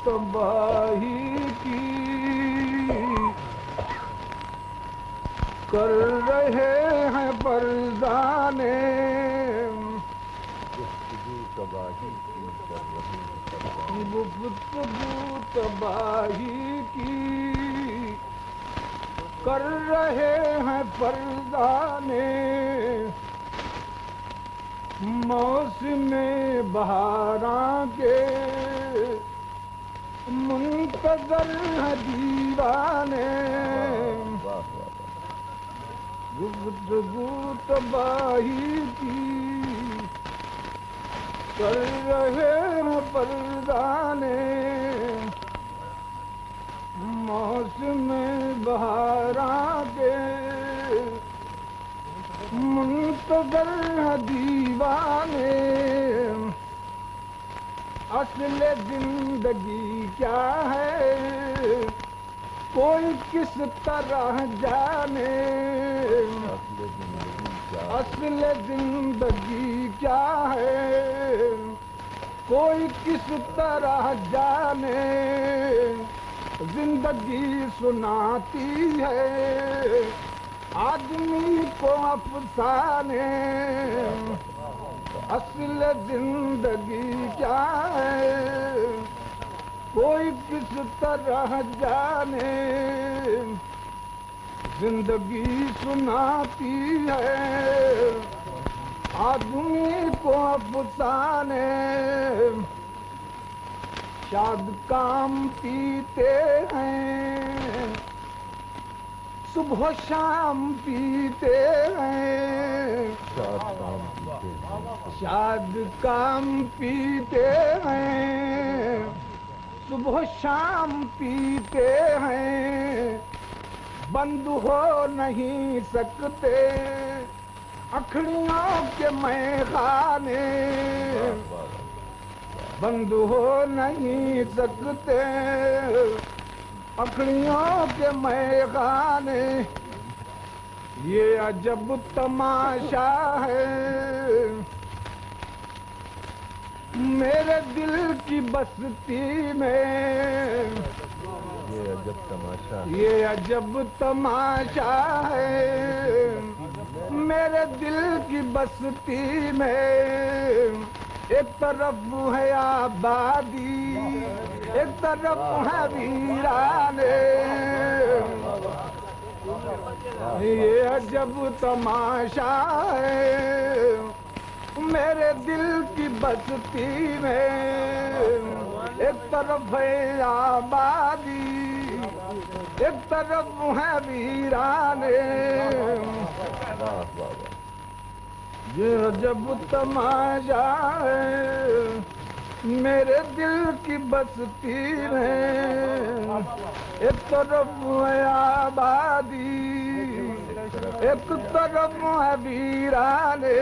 تباہی کی کر رہے ہیں پردانے، گفتگو تباہی کی کر رہے ہیں پردانے، گفتگو تباہی کی کر رہے ہیں پردانے، موسم بہاراں کے منتظر ہیں دیوانے، واہ واہ گفتگو تباہی کی کر رہے ہیں پردانے، موسم بہاراں کے منتظر ہیں دیوانے، اصل زندگی کیا ہے کوئی کس طرح جانے، اصل زندگی کیا ہے اصل زندگی کیا ہے کوئی کس طرح جانے، زندگی سناتی ہے آدمی کو افسانے، اصل زندگی کیا ہے کوئی کس طرح جانے، زندگی سناتی ہے آدمی کو افسانے، شاد کام پیتے ہیں صبح و شام پیتے ہیں، شاد کام پیتے ہیں صبح و شام پیتے ہیں، بند ہو نہیں سکتے اکھڑیوں کے میخانے، بند ہو نہیں سکتے اکھڑیوں کے میخانے، یہ عجب تماشا ہے میرے دل کی بستی میں، یہ عجب تماشا ہے، یہ عجب تماشا ہے میرے دل کی بستی میں، ایک طرف ہے آبادی ایک طرف ہے ویرانے، یہ عجب تماشا ہے میرے دل کی بستی میں، ایک طرف ہے آبادی ایک طرف ہے ویرانے، یہ عجب تماشا ہے میرے دل کی بستی میں، ایک طرف ہے آبادی ایک طرف ہے ویرانے،